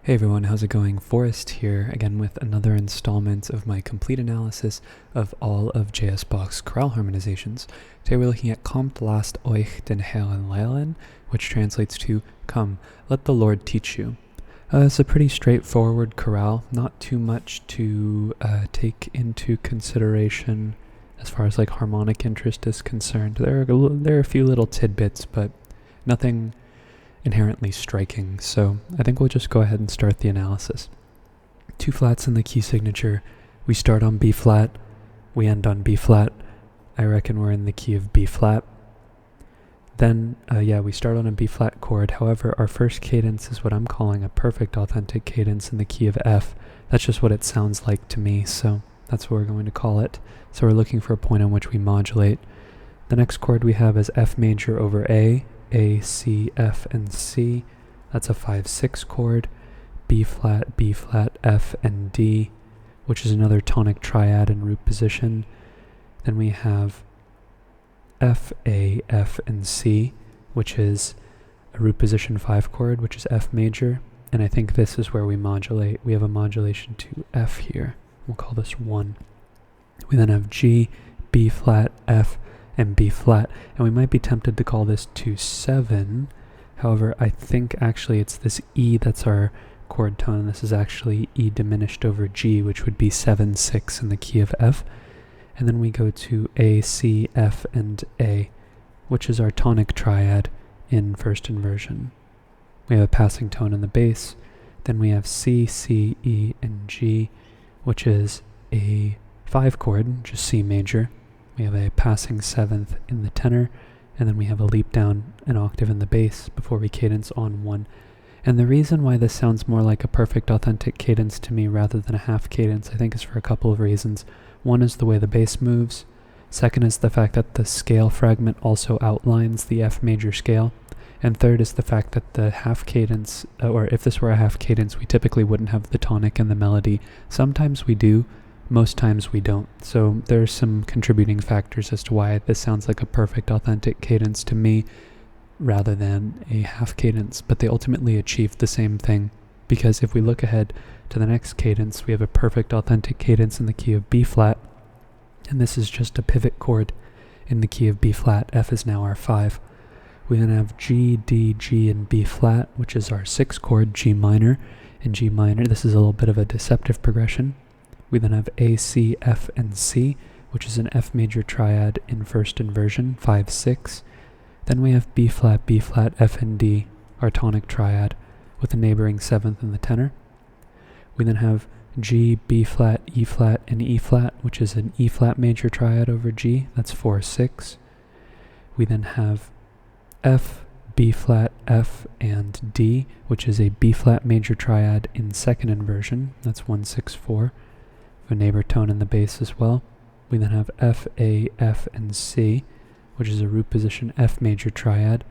Hey everyone, how's it going? Forrest here, again with another installment of my complete analysis of all of J.S. Bach's chorale harmonizations. Today we're looking at Kommt, lasst euch den Herrn lehren, which translates to, Come, let the Lord teach you. It's a pretty straightforward chorale, not too much to take into consideration as far as like harmonic interest is concerned. There are a few little tidbits, but nothing inherently striking, so I think we'll just go ahead and start the analysis. 2 flats in the key signature. We start on B flat, we end on B flat. I reckon we're in the key of B flat. Then, we start on a B flat chord. However, our first cadence is what I'm calling a perfect authentic cadence in the key of F. That's just what it sounds like to me, so that's what we're going to call it. So we're looking for a point on which we modulate. The next chord we have is F major over A, C, F, and C. That's a 5-6 chord. B flat, F, and D, which is another tonic triad in root position. Then we have F, A, F, and C, which is a root position 5 chord, which is F major. And I think this is where we modulate. We have a modulation to F here. We'll call this 1. We then have G, B flat, F, and B flat, and we might be tempted to call this 2-7. However, I think actually it's this E that's our chord tone, and this is actually E diminished over G, which would be 7-6 in the key of F. And then we go to A, C, F, and A, which is our tonic triad in first inversion. We have a passing tone in the bass. Then we have C, C, E, and G, which is a 5 chord, just C major. We have a passing 7th in the tenor, and then we have a leap down an octave in the bass before we cadence on 1. And the reason why this sounds more like a perfect authentic cadence to me rather than a half cadence, I think, is for a couple of reasons. One is the way the bass moves. Second is the fact that the scale fragment also outlines the F major scale. And third is the fact that the half cadence, or if this were a half cadence, we typically wouldn't have the tonic and the melody. Sometimes we do. Most times we don't. So there's some contributing factors as to why this sounds like a perfect authentic cadence to me rather than a half cadence, but they ultimately achieve the same thing, because if we look ahead to the next cadence, we have a perfect authentic cadence in the key of B flat, and this is just a pivot chord in the key of B flat. F is now our 5. We then have G, D, G, and B flat, which is our 6 chord, G minor, and G minor. This is a little bit of a deceptive progression. We then have A, C, F, and C, which is an F major triad in first inversion, 5-6. Then we have B flat, F, and D, our tonic triad, with a neighboring 7th in the tenor. We then have G, B flat, and E flat, which is an E flat major triad over G, that's 4-6. We then have F, B flat, F, and D, which is a B flat major triad in second inversion, that's 1-6-4. A neighbor tone in the bass as well. We then have F, A, F, and C, which is a root position F major triad,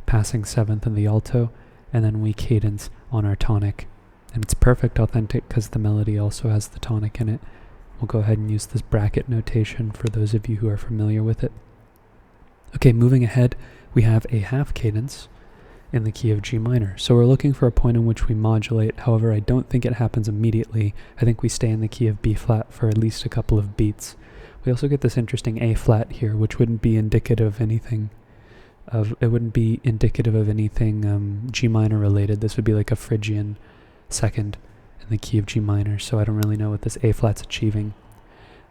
passing 7th in the alto, and then we cadence on our tonic. And it's perfect authentic because the melody also has the tonic in it. We'll go ahead and use this bracket notation for those of you who are familiar with it. Okay, moving ahead, we have a half cadence in the key of G minor. So we're looking for a point in which we modulate. However, I don't think it happens immediately. I think we stay in the key of B flat for at least a couple of beats. We also get this interesting A flat here, which wouldn't be indicative of anything G minor related. This would be like a Phrygian second in the key of G minor, so I don't really know what this A flat's achieving.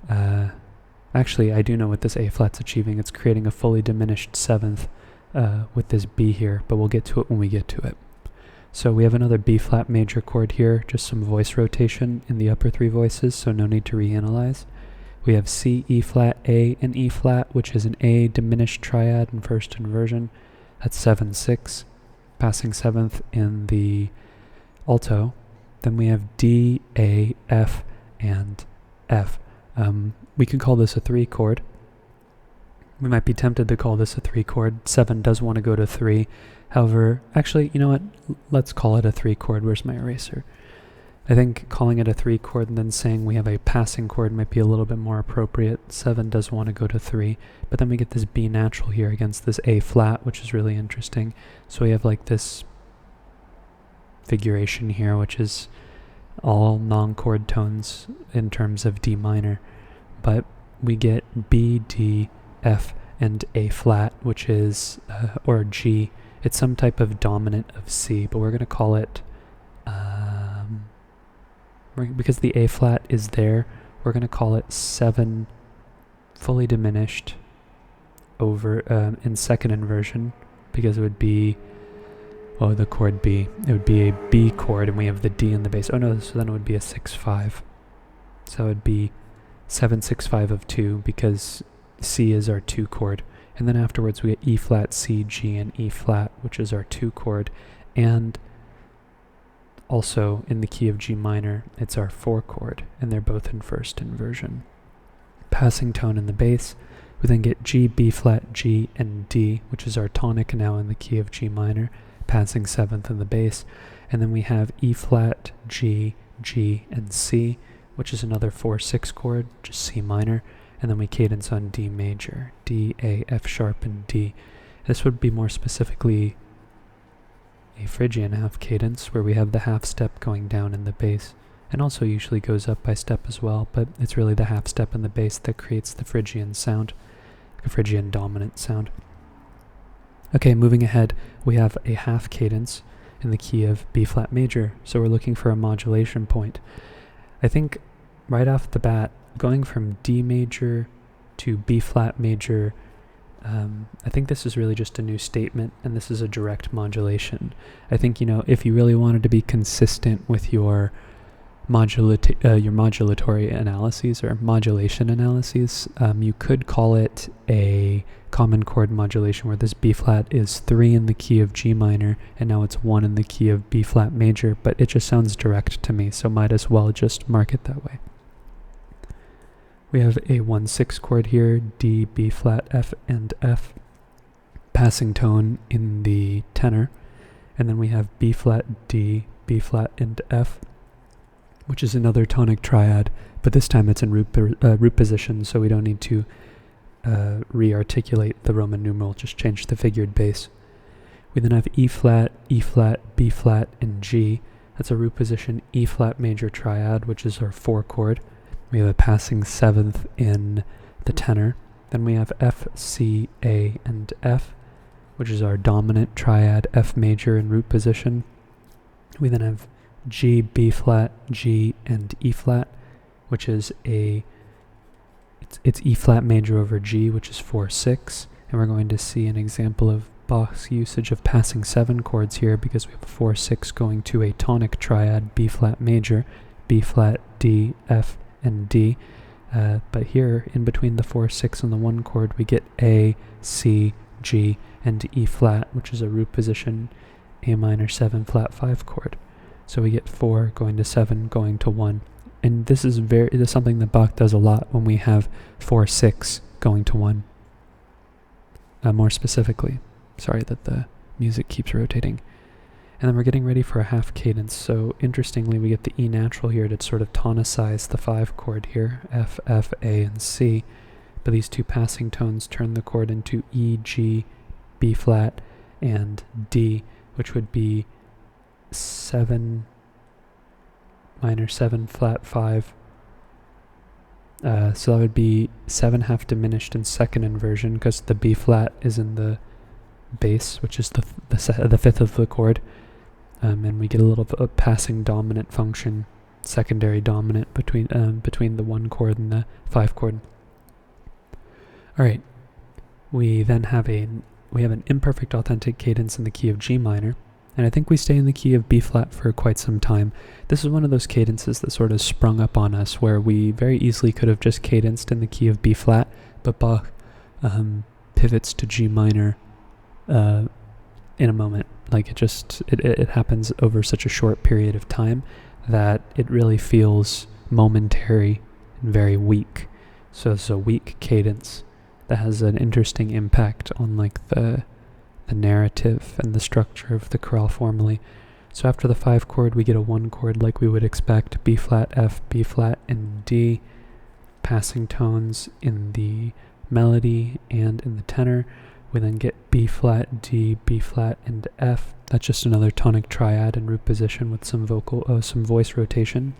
Actually, I do know what this A flat's achieving. It's creating a fully diminished 7th with this B here, but we'll get to it when we get to it. So we have another B flat major chord here, just some voice rotation in the upper 3 voices, so no need to reanalyze. We have C, E flat, A, and E flat, which is an A diminished triad in first inversion. That's 7-6, passing 7th in the alto. Then we have D, A, F, and F. We could call this a 3 chord. We might be tempted to call this a 3 chord. 7 does want to go to 3. However, actually, you know what? Let's call it a 3 chord. Where's my eraser? I think calling it a 3 chord and then saying we have a passing chord might be a little bit more appropriate. 7 does want to go to 3, but then we get this B natural here against this A flat, which is really interesting. So we have like this figuration here, which is all non-chord tones in terms of D minor, but we get B, D, F, and A flat, which is, or G. It's some type of dominant of C, but we're going to call it, because the A flat is there, we're going to call it 7 fully diminished over in second inversion, because it would be, the chord B. It would be a B chord, and we have the D in the bass. Oh no, so then it would be a 6-5. So it would be 7-6-5 of 2, because C is our 2 chord. And then afterwards we get E flat, C, G, and E flat, which is our 2 chord. And also in the key of G minor, it's our 4 chord, and they're both in first inversion. Passing tone in the bass, we then get G, B flat, G, and D, which is our tonic now in the key of G minor, passing 7th in the bass. And then we have E flat, G, G, and C, which is another 4-6 chord, just C minor. And then we cadence on D major, D, A, F sharp, and D. This would be more specifically a Phrygian half cadence, where we have the half step going down in the bass, and also usually goes up by step as well, but it's really the half step in the bass that creates the Phrygian sound, the Phrygian dominant sound. Okay, moving ahead, we have a half cadence in the key of B flat major, so we're looking for a modulation point. I think right off the bat, going from D major to B flat major, I think this is really just a new statement, and this is a direct modulation. I think, if you really wanted to be consistent with your modulatory analyses or modulation analyses, you could call it a common chord modulation, where this B flat is 3 in the key of G minor, and now it's 1 in the key of B flat major, but it just sounds direct to me, so might as well just mark it that way. We have a 1-6 chord here, D, B flat, F, and F, passing tone in the tenor, and then we have B flat, D, B flat, and F, which is another tonic triad, but this time it's in root position, so we don't need to re-articulate the Roman numeral, just change the figured bass. We then have E flat, B flat, and G. That's a root position E flat major triad, which is our 4 chord. We have a passing 7th in the tenor. Then we have F, C, A, and F, which is our dominant triad F major in root position. We then have G, B flat, G, and E flat, which is it's E flat major over G, which is 4-6, and we're going to see an example of Bach's usage of passing 7 chords here, because we have 4-6 going to a tonic triad B flat major, B flat, D, F, and D, but here in between the 4-6 and the 1 chord we get A, C, G, and E flat, which is a root position A minor 7 flat 5 chord. So we get 4 going to 7 going to 1, and this is something that Bach does a lot when we have 4-6 going to 1. More specifically, sorry that the music keeps rotating. And then we're getting ready for a half cadence, so interestingly we get the E natural here to sort of tonicize the 5 chord here, F, F, A, and C, but these 2 passing tones turn the chord into E, G, B flat, and D, which would be 7 minor 7 flat 5, so that would be 7 half diminished in second inversion, because the B flat is in the bass, which is the 5th of the chord. And we get a little bit of passing dominant function, secondary dominant between the 1 chord and the 5 chord. All right, we then have an imperfect authentic cadence in the key of G minor, and I think we stay in the key of B flat for quite some time. This is one of those cadences that sort of sprung up on us, where we very easily could have just cadenced in the key of B flat, but Bach pivots to G minor in a moment. Like it happens over such a short period of time that it really feels momentary and very weak. So it's a weak cadence that has an interesting impact on like the narrative and the structure of the chorale formally. So after the 5 chord we get a 1 chord like we would expect, B flat, F, B flat, and D, passing tones in the melody and in the tenor. We then get B flat, D, B flat, and F. That's just another tonic triad in root position with some voice rotation.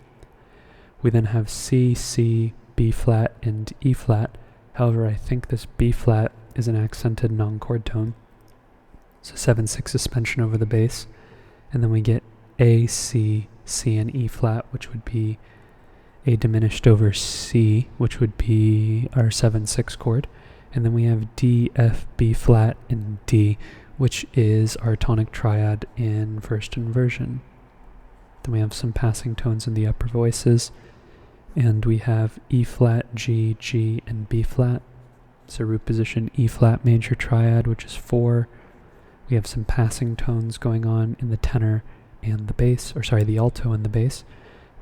We then have C, C, B flat, and E flat. However, I think this B flat is an accented non-chord tone. So 7/6 suspension over the bass. And then we get A, C, C, and E flat, which would be A diminished over C, which would be our 7/6 chord. And then we have D, F, B flat, and D, which is our tonic triad in first inversion. Then we have some passing tones in the upper voices. And we have E flat, G, G, and B flat. So root position E flat major triad, which is 4. We have some passing tones going on in the tenor and the bass, the alto and the bass.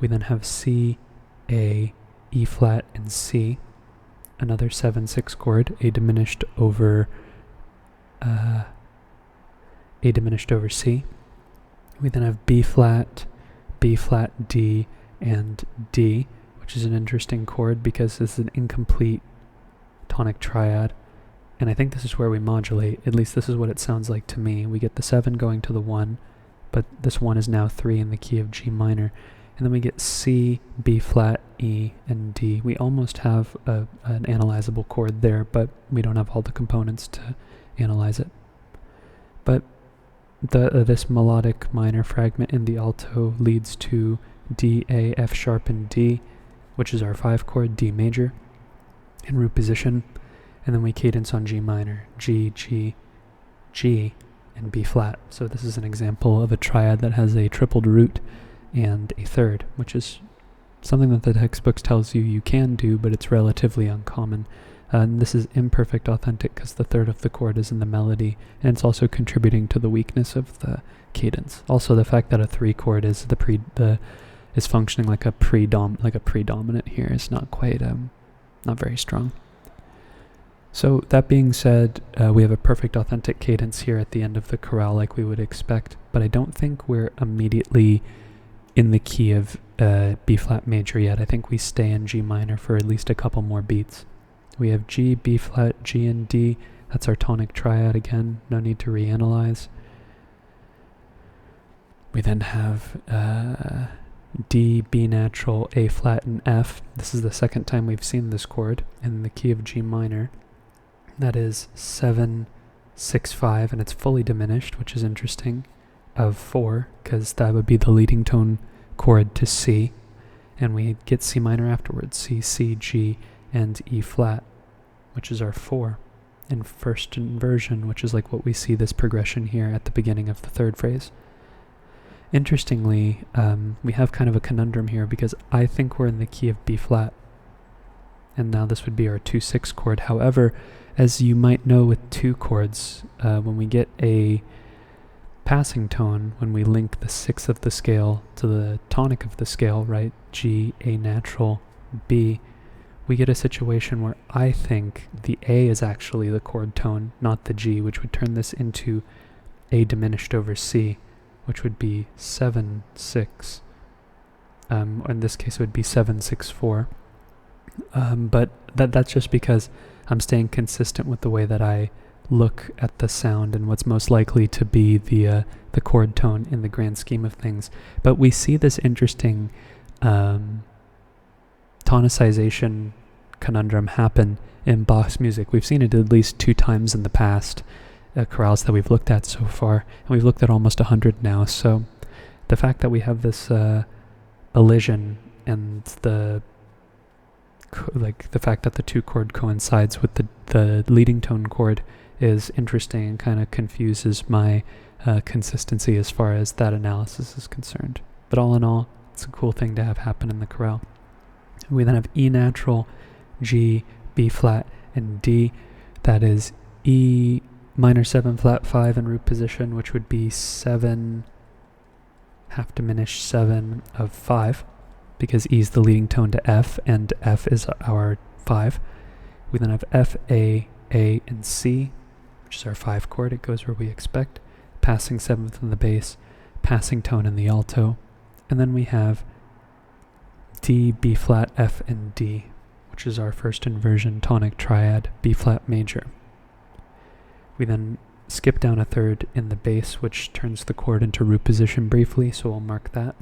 We then have C, A, E flat, and C. Another 7/6 chord, A diminished over C. We then have B flat, D, and D, which is an interesting chord because this is an incomplete tonic triad. And I think this is where we modulate. At least this is what it sounds like to me. We get the 7 going to the 1, but this 1 is now 3 in the key of G minor. And then we get C, B flat, E, and D. We almost have an analyzable chord there, but we don't have all the components to analyze it. But this melodic minor fragment in the alto leads to D, A, F sharp, and D, which is our 5 chord, D major, in root position. And then we cadence on G minor, G, G, G, and B flat. So this is an example of a triad that has a tripled root and a third, which is something that the textbooks tells you can do, but it's relatively uncommon. And this is imperfect authentic because the third of the chord is in the melody, and it's also contributing to the weakness of the cadence. Also, the fact that a 3 chord is is functioning like a predominant here is not quite not very strong. So that being said, we have a perfect authentic cadence here at the end of the chorale like we would expect, but I don't think we're immediately in the key of B flat major yet. I think we stay in G minor for at least a couple more beats. We have G, B flat, G, and D. That's our tonic triad again, no need to reanalyze. We then have D, B natural, A flat, and F. This is the second time we've seen this chord in the key of G minor. That is 7, 6, 5, and it's fully diminished, which is interesting, of 4, because that would be the leading tone chord to C, and we get C minor afterwards, C, C, G, and E flat, which is our 4 in first inversion, which is like what we see this progression here at the beginning of the third phrase. Interestingly, we have kind of a conundrum here because I think we're in the key of B flat, and now this would be our 2/6 chord. However, as you might know with 2 chords, when we get a passing tone, when we link the 6th of the scale to the tonic of the scale, right, G, A natural, B, we get a situation where I think the A is actually the chord tone, not the G, which would turn this into A diminished over C, which would be 7/6. In this case, it would be 7/6/4. But that's just because I'm staying consistent with the way that I look at the sound and what's most likely to be the chord tone in the grand scheme of things. But we see this interesting tonicization conundrum happen in Bach's music. We've seen it at least 2 times in the past chorales that we've looked at so far, and we've looked at almost 100 now. So the fact that we have this elision and the fact that the 2 chord coincides with the leading tone chord is interesting and kind of confuses my consistency as far as that analysis is concerned. But all in all, it's a cool thing to have happen in the chorale. We then have E natural, G, B flat, and D. That is E minor 7 flat 5 in root position, which would be 7 half diminished 7 of 5, because E is the leading tone to F, and F is our 5. We then have F, A, and C, which is our 5 chord. It goes where we expect. Passing 7th in the bass, passing tone in the alto. And then we have D, B flat, F, and D, which is our first inversion tonic triad, B flat major. We then skip down a third in the bass, which turns the chord into root position briefly, so we'll mark that.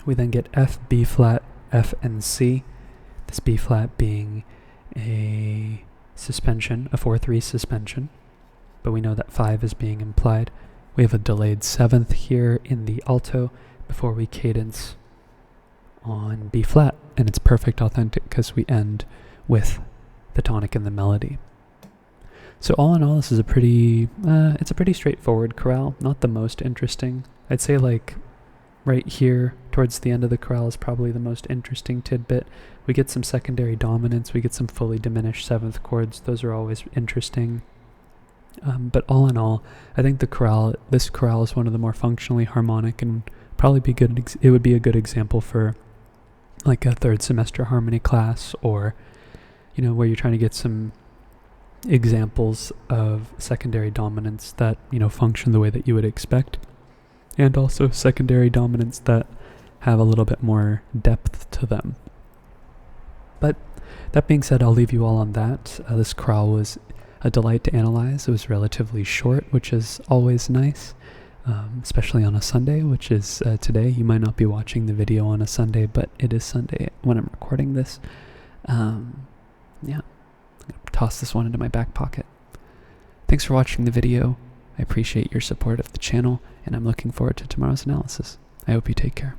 We then get F, B flat, F, and C. This B flat being a suspension, a 4-3 suspension, but we know that 5 is being implied. We have a delayed 7th here in the alto before we cadence on B flat, and it's perfect authentic because we end with the tonic in the melody. So all in all, this is a pretty straightforward chorale, not the most interesting. I'd say like right here towards the end of the chorale is probably the most interesting tidbit. We get some secondary dominants, we get some fully diminished 7th chords. Those are always interesting. But all in all, I think this chorale is one of the more functionally harmonic and probably be good. It would be a good example for like a 3rd semester harmony class, or where you're trying to get some examples of secondary dominants that function the way that you would expect, and also secondary dominants that have a little bit more depth to them. But that being said, I'll leave you all on that. This chorale was a delight to analyze. It was relatively short, which is always nice, especially on a Sunday, which is today. You might not be watching the video on a Sunday, but it is Sunday when I'm recording this. Yeah, I'm going to toss this one into my back pocket. Thanks for watching the video. I appreciate your support of the channel, and I'm looking forward to tomorrow's analysis. I hope you take care.